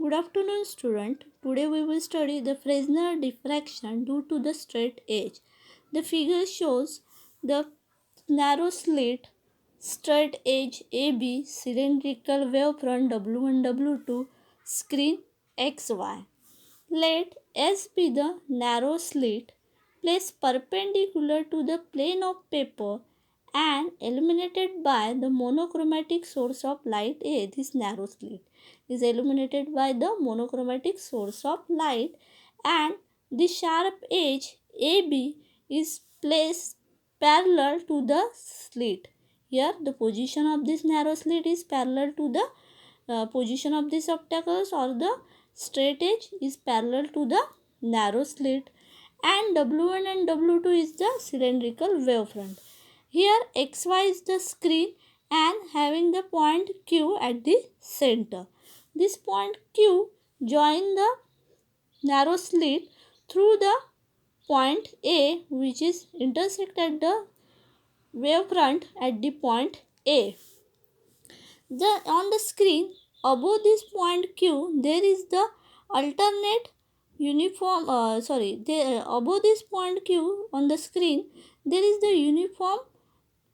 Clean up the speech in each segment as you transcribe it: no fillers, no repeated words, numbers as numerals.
Good afternoon, student. Today we will study the Fresnel diffraction due to the straight edge. The figure shows the narrow slit, straight edge AB, cylindrical wavefront W1 W2, screen XY. Let S be the narrow slit placed perpendicular to the plane of paper and illuminated by the monochromatic source of light A. This narrow slit is illuminated by the monochromatic source of light, and the sharp edge AB is placed parallel to the slit. Here the position of this narrow slit is parallel to the position of these obstacles, or the straight edge is parallel to the narrow slit, and W1 and W2 is the cylindrical wavefront. Here XY is the screen and having the point Q at the center. This point Q join the narrow slit through the point A, which is intersect at the wavefront at the point A. On the screen above this point Q there is the alternate uniform above this point Q on the screen there is the uniform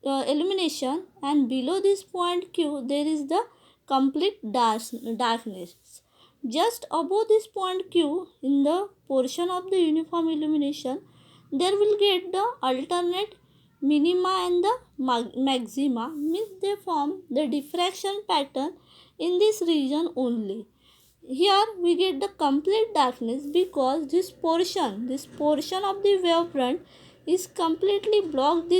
illumination, and below this point Q there is the complete darkness. Just above this point Q, in the portion of the uniform illumination, there will get the alternate minima and the maxima, means they form the diffraction pattern in this region only. Here we get the complete darkness because this portion of the wavefront is completely blocked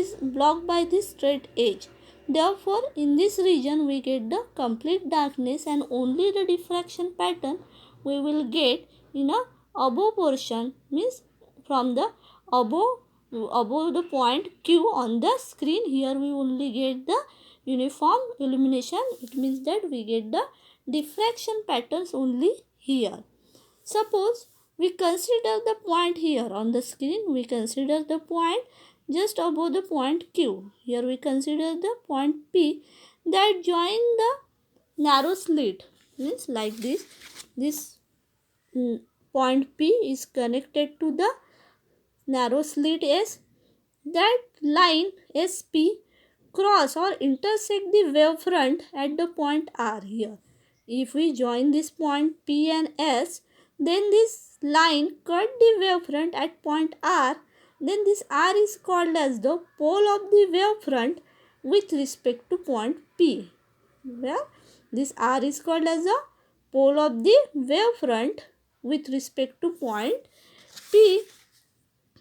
by this straight edge. Therefore, in this region we get the complete darkness, and only the diffraction pattern we will get in a above portion, means from the above the point Q on the screen. Here we only get the uniform illumination. It means that we get the diffraction patterns only here. Suppose we consider the point here on the screen. We consider the point just above the point Q. Here we consider the point P that join the narrow slit. Means like this. This point P is connected to the narrow slit S. That line SP cross or intersect the wavefront at the point R here. If we join this point P and S, then this line cut the wavefront at point R. Then this R is called as the pole of the wavefront with respect to point P. Well, this R is called as the pole of the wavefront with respect to point P.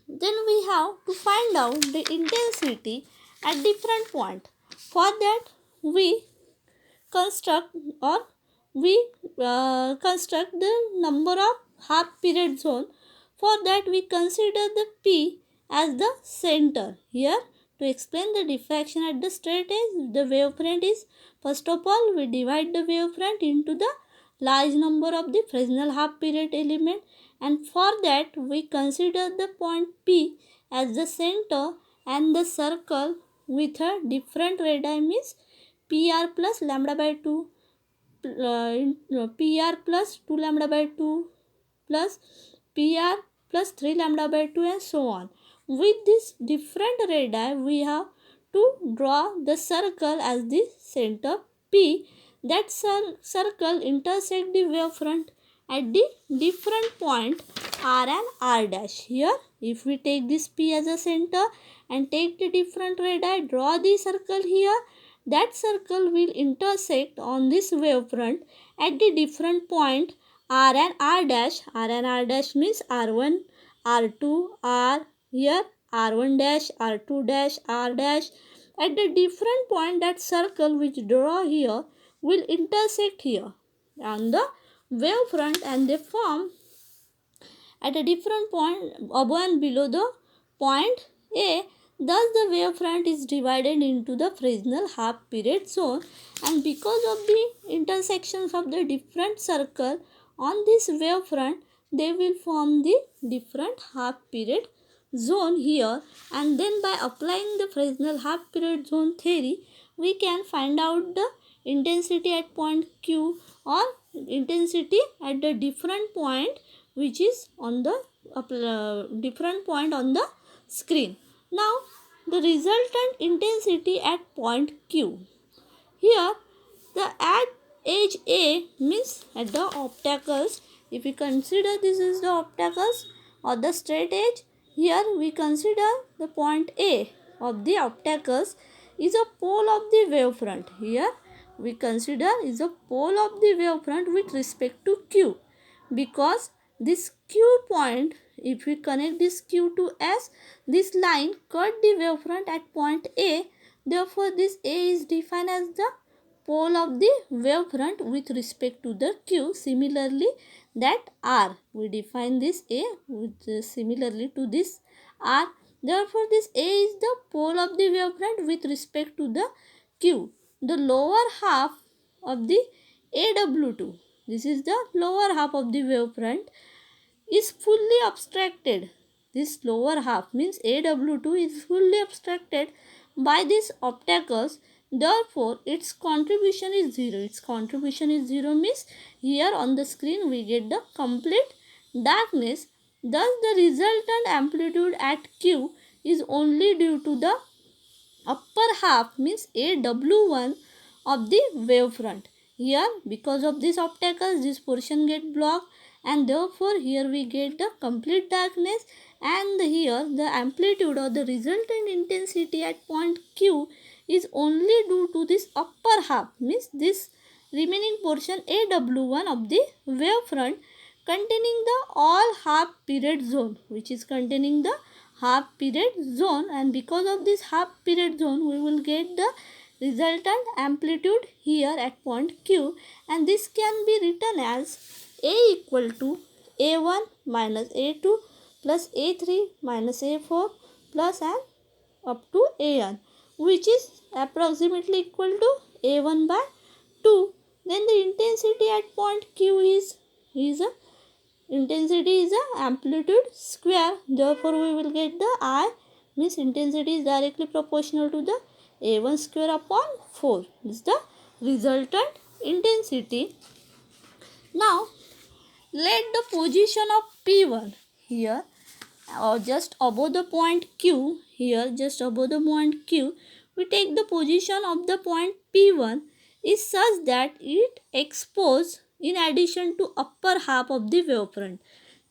Then we have to find out the intensity at different point. For that we construct the number of half period zone. For that we consider the P as the center. Here to explain the diffraction at the straight edge, the wavefront is, first of all we divide the wavefront into the large number of the Fresnel half period element, and for that we consider the point P as the center, and the circle with a different radii means PR plus lambda by 2, PR plus 2 lambda by 2 plus PR plus 3 lambda by 2, and so on. With this different radii we have to draw the circle as the center P. That circle intersect the wavefront at the different point R and R dash. Here if we take this P as a center and take the different radii, draw the circle here, that circle will intersect on this wavefront at the different point R and R dash. R and R dash means R1, R2, R. Here R1 dash, R2 dash, R dash. At the different point, that circle which draw here will intersect here on the wavefront, and they form at a different point above and below the point A. Thus the wavefront is divided into the Fresnel half period zone, and because of the intersections of the different circle on this wavefront, they will form the different half period zone here. And then by applying the Fresnel half period zone theory, we can find out the intensity at point Q, or intensity at the different point which is on the different point on the screen. Now the resultant intensity at point Q. Here the at edge A means at the obstacles. If we consider this is the obstacles or the straight edge, here we consider the point A of the obstacles is a pole of the wavefront. Here we consider is a pole of the wavefront with respect to Q, because this Q point, if we connect this Q to S, this line cut the wavefront at point A. Therefore this A is defined as the pole of the wavefront with respect to the Q. Similarly, that R, we define this A with similarly to this R. Therefore this A is the pole of the wavefront with respect to the Q. The lower half of the AW2, this is the lower half of the wavefront, is fully abstracted. This lower half means AW2 is fully abstracted by these obstacles. Therefore its contribution is 0. Its contribution is 0 means here on the screen we get the complete darkness. Thus the resultant amplitude at Q is only due to the upper half means AW1 of the wavefront. Here because of this obstacles this portion get blocked, and therefore here we get the complete darkness, and here the amplitude or the resultant intensity at point Q is only due to this upper half means this remaining portion AW1 of the wavefront containing the all half period zone, which is containing the half period zone, and because of this half period zone we will get the resultant amplitude here at point Q, and this can be written as A equal to A1 minus A2 plus A3 minus A4 plus and up to An, which is approximately equal to A1 by 2. Then the intensity at point Q is a intensity is a amplitude square. Therefore we will get the I means intensity is directly proportional to the A1 square upon 4. This is the resultant intensity. Now let the position of P1 here or just above the point Q, here just above the point Q, we take the position of the point P1 is such that it exposes in addition to upper half of the wavefront.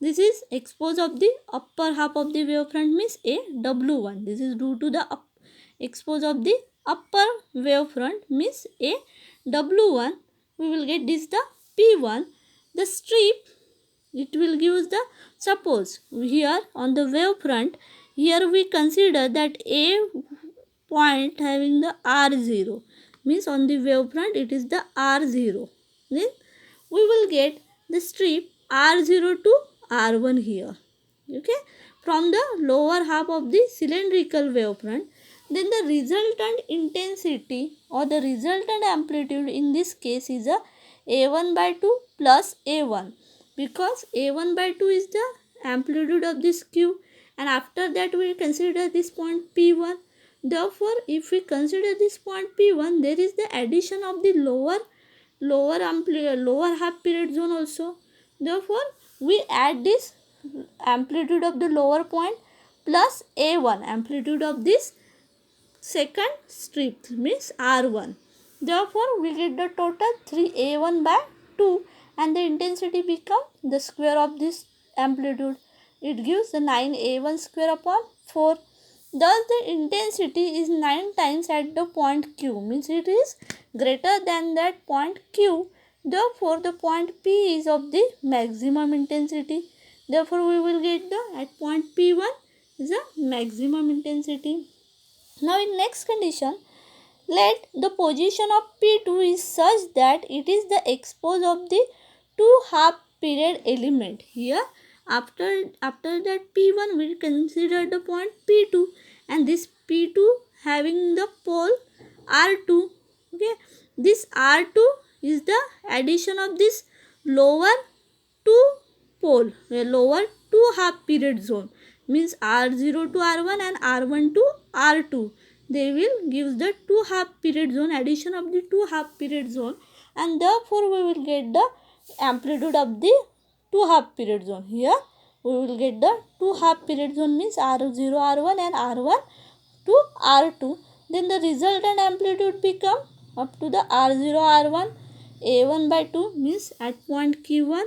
This is expose of the upper half of the wavefront means AW1. This is due to the expose of the upper wavefront means AW1. We will get this the P1. The strip, it will give the, suppose here on the wavefront, here we consider that A point having the R0 means on the wavefront it is the R0. Then we will get the strip R0 to R1 here. Okay, from the lower half of the cylindrical wavefront. Then the resultant intensity or the resultant amplitude in this case is a A1 by 2 plus A1, because A1 by 2 is the amplitude of this Q, and after that we consider this point P1. Therefore if we consider this point P1, there is the addition of the lower half period zone also. Therefore we add this amplitude of the lower point plus A1 amplitude of this second strip means R1. Therefore we get the total 3A1 by 2, and the intensity become the square of this amplitude. It gives the 9A1 square upon 4. Thus the intensity is 9 times at the point Q means it is greater than that point Q. Therefore the point P is of the maximum intensity. Therefore we will get the at point P1 is a maximum intensity. Now in next condition, let the position of P2 is such that it is the expose of the two half period element. Here after that P1 we consider the point P2, and this P2 having the pole R2. Okay, this R2 is the addition of this lower two pole, lower two half period zone means R0 to R1 and R1 to R2. They will give the two half period zone, addition of the two half period zone, and therefore we will get the amplitude of the two half period zone. Here we will get the two half period zone means R0 R1 and R1 to R2. Then the resultant amplitude become up to the R0 R1 A1 by 2 means at point Q1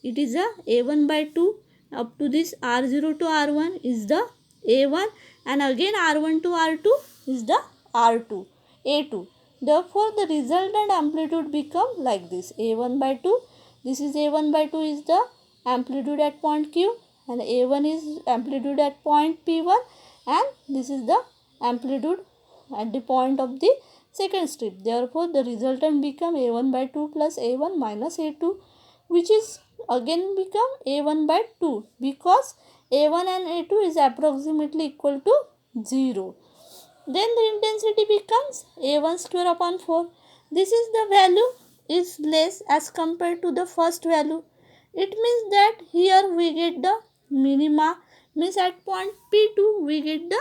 it is a A1 by 2, up to this R0 to R1 is the A1, and again R1 to R2 is the R2 A2. Therefore the resultant amplitude become like this, A1 by 2. This is A1 by 2 is the amplitude at point Q, and A1 is amplitude at point P1, and this is the amplitude at the point of the second strip. Therefore the resultant become A1 by 2 plus A1 minus A2, which is again become A1 by 2 because A1 and A2 is approximately equal to 0. Then the intensity becomes A1 square upon 4. This is the value is less as compared to the first value. It means that here we get the minima, means at point P2 we get the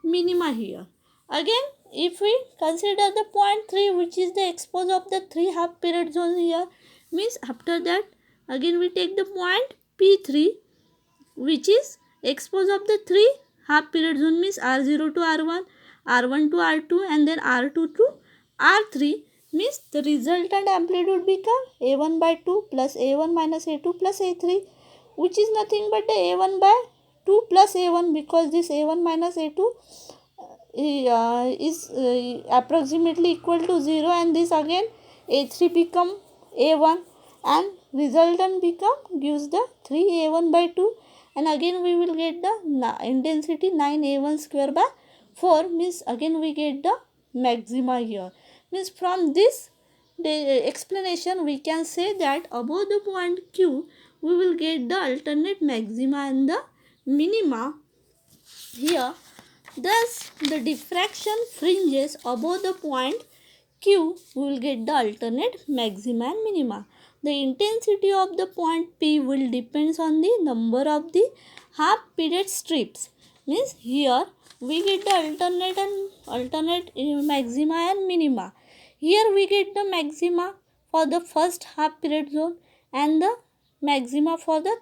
minima here. Again, if we consider the point 3, which is the expose of the 3 half period zones here, means after that again we take the point P3, which is expose of the 3 half period zone means R0 to R1, R1 to R2 and then R2 to R3, means the resultant amplitude become A1 by 2 plus A1 minus A2 plus A3, which is nothing but the A1 by 2 plus A1, because this A1 minus A2 is approximately equal to 0, and this again A3 become A1 and resultant become gives the 3A1 by 2, and again we will get the intensity 9A1 square by 4, means again we get the maxima here. Means from this the explanation we can say that above the point Q we will get the alternate maxima and the minima here. Thus the diffraction fringes above the point Q we will get the alternate maxima and minima. The intensity of the point P will depends on the number of the half period strips. Means here we get the alternate maxima and minima. Here we get the maxima for the first half period zone and the maxima for the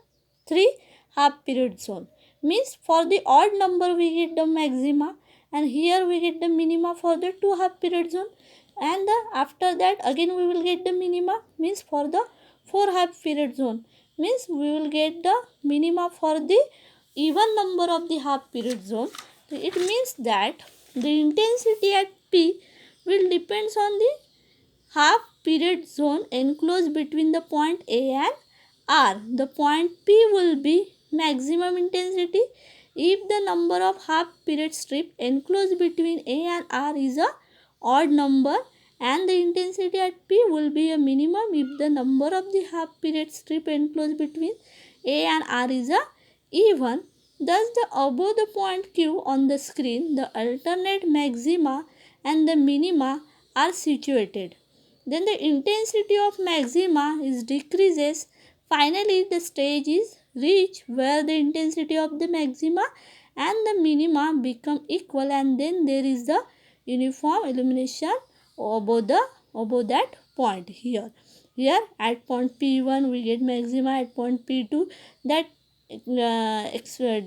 3 half period zone. Means for the odd number we get the maxima, and here we get the minima for the 2 half period zone, and after that again we will get the minima, means for the 4 half period zone, means we will get the minima for the even number of the half period zone. It means that the intensity at P will depends on the half period zone enclosed between the point A and R. The point P will be maximum intensity if the number of half period strip enclosed between A and R is a odd number, and the intensity at P will be a minimum if the number of the half period strip enclosed between A and R is a even. Thus the above the point Q on the screen, the alternate maxima and the minima are situated. Then the intensity of maxima is decreases. Finally the stage is reached where the intensity of the maxima and the minima become equal, and then there is the uniform illumination above that point. Here at point P1 we get maxima, at point P2 that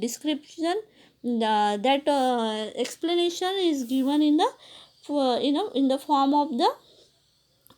description that explanation is given in the in the form of the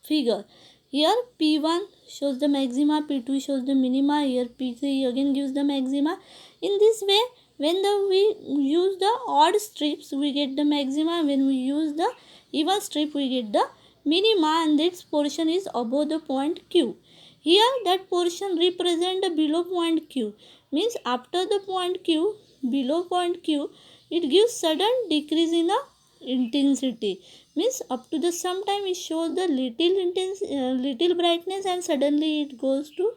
figure. Here P1 shows the maxima, P2 shows the minima, here P3 again gives the maxima. In this way, when we use the odd strips we get the maxima, when we use the even strip we get the minima, and this portion is above the point Q. Here that portion represent the below point Q, means after the point Q, below point Q, it gives sudden decrease in the intensity, means up to the sometime it shows the little brightness and suddenly it goes to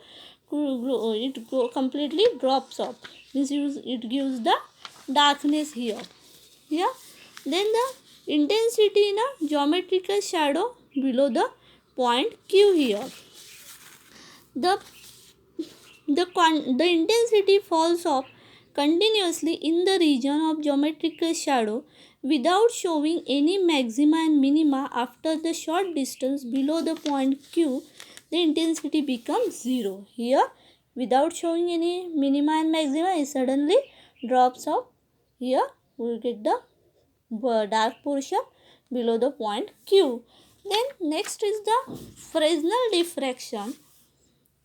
completely drops off, means it gives the darkness here. Yeah, then the intensity in a geometrical shadow below the point Q. Here the the intensity falls off continuously in the region of geometrical shadow without showing any maxima and minima after the short distance below the point Q. the intensity becomes 0. Here, without showing any minima and maxima, it suddenly drops off. Here, we will get the dark portion below the point Q. Then next is the Fresnel diffraction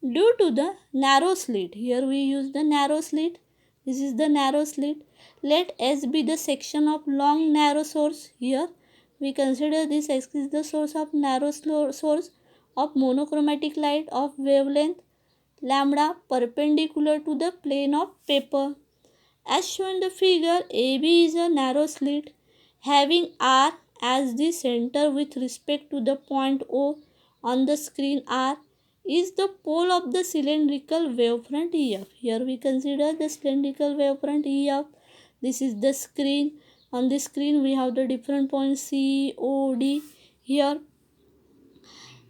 due to the narrow slit. Here we use the narrow slit. This is the narrow slit. Let S be the section of long narrow source. Here we consider this X is the source of narrow source of monochromatic light of wavelength lambda perpendicular to the plane of paper. As shown in the figure, AB is a narrow slit having R as the center with respect to the point O on the screen. R is the pole of the cylindrical wavefront EF. Here we consider the cylindrical wavefront EF. This is the screen. On the screen we have the different points C, O, D. Here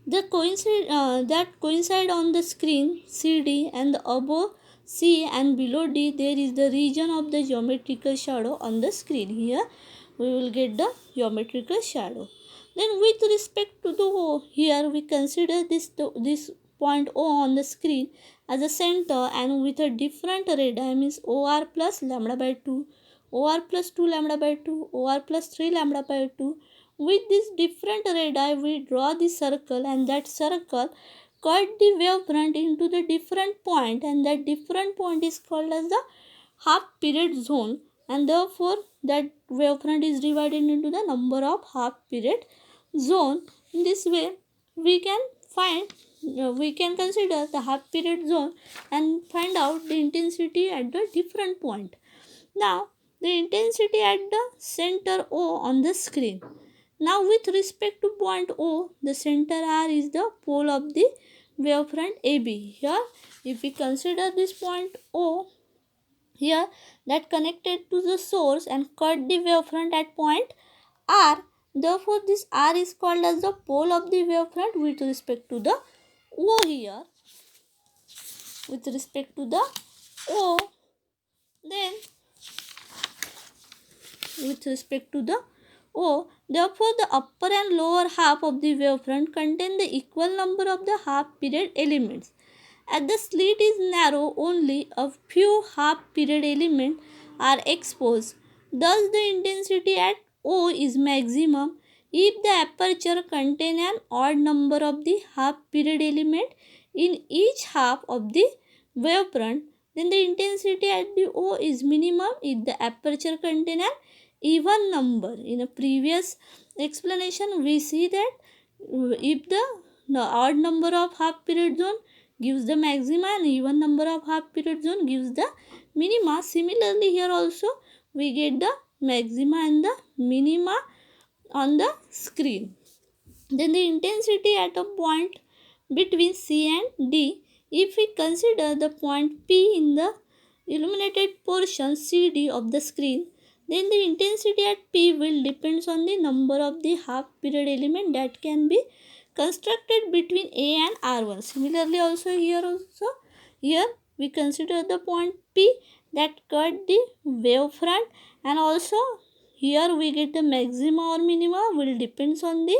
that coincide on the screen CD, and above C and below D there is the region of the geometrical shadow on the screen. Here we will get the geometrical shadow. Then with respect to the O, here we consider this point O on the screen as a center, and with a different radii means OR plus lambda by 2, OR plus 2 lambda by 2, OR plus 3 lambda by 2. With this different radii, we draw the circle, and that circle cut the wavefront into the different point, and that different point is called as the half period zone, and therefore that wavefront is divided into the number of half period zone. In this way, we can consider the half period zone and find out the intensity at the different point. Now, the intensity at the center O on the screen. Now with respect to point O, the center R is the pole of the wavefront AB. Here, if we consider this point O here that connected to the source and cut the wavefront at point R, therefore this R is called as the pole of the wavefront with respect to the O here. With respect to the O, then with respect to the O, therefore the upper and lower half of the wavefront contain the equal number of the half period elements. As the slit is narrow, only a few half period elements are exposed. Thus the intensity at O is maximum if the aperture contains an odd number of the half period element in each half of the wavefront. Then the intensity at the O is minimum if the aperture contains an even number. In a previous explanation, we see that if the odd number of half period zone gives the maxima and even number of half period zone gives the minima. Similarly, here also we get the maxima and the minima on the screen. Then the intensity at a point between C and D, if we consider the point P in the illuminated portion CD of the screen, then the intensity at P will depends on the number of the half period element that can be constructed between A and R1. Similarly also here we consider the point P that cut the wavefront, and also here we get the maxima or minima will depends on the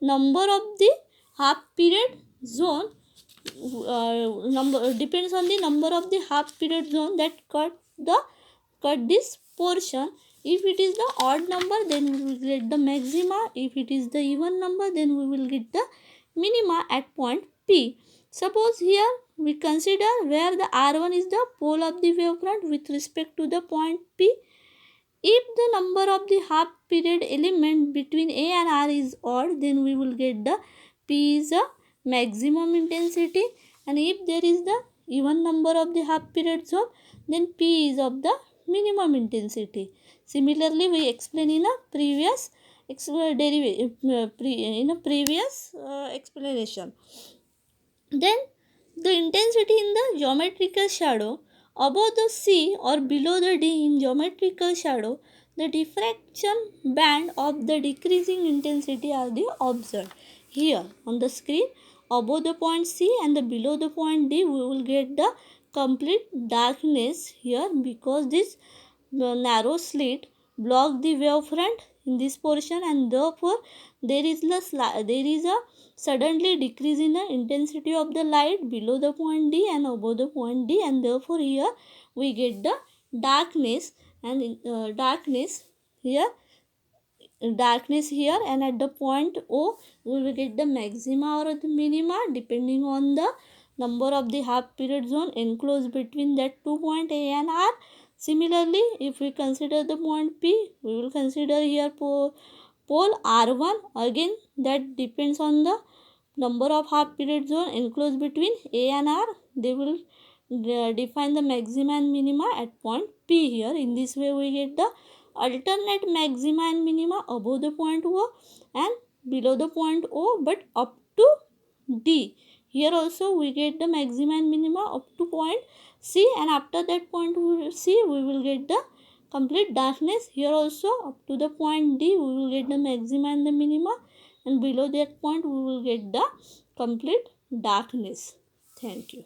number of the half period zone. Depends on the number of the half period zone that cut this portion. If it is the odd number, then we will get the maxima. If it is the even number, then we will get the minima at point P. Suppose here we consider where the R1 is the pole of the wavefront with respect to the point P. If the number of the half period element between A and R is odd, then we will get the P is a maximum intensity, and if there is the even number of the half period zone, then P is of the minimum intensity. Similarly, we explain in a previous explanation. Then the intensity in the geometrical shadow above the C or below the D in geometrical shadow, the diffraction band of the decreasing intensity are the observed. Here on the screen, above the point C and the below the point D, we will get the complete darkness here because this narrow slit block the wavefront in this portion, and therefore there is a suddenly decrease in the intensity of the light below the point D and above the point D, and therefore here we get the darkness, and here darkness here, and at the point O we will get the maxima or the minima depending on the number of the half period zone enclosed between that two point A and R. Similarly, if we consider the point P, we will consider here pole R1. Again, that depends on the number of half period zone enclosed between A and R. They will define the maxima and minima at point P here. In this way, we get the alternate maxima and minima above the point O and below the point O, but up to D. Here also we get the maxima and minima up to point C, and after that point C we will get the complete darkness. Here also up to the point D we will get the maxima and the minima, and below that point we will get the complete darkness. Thank you.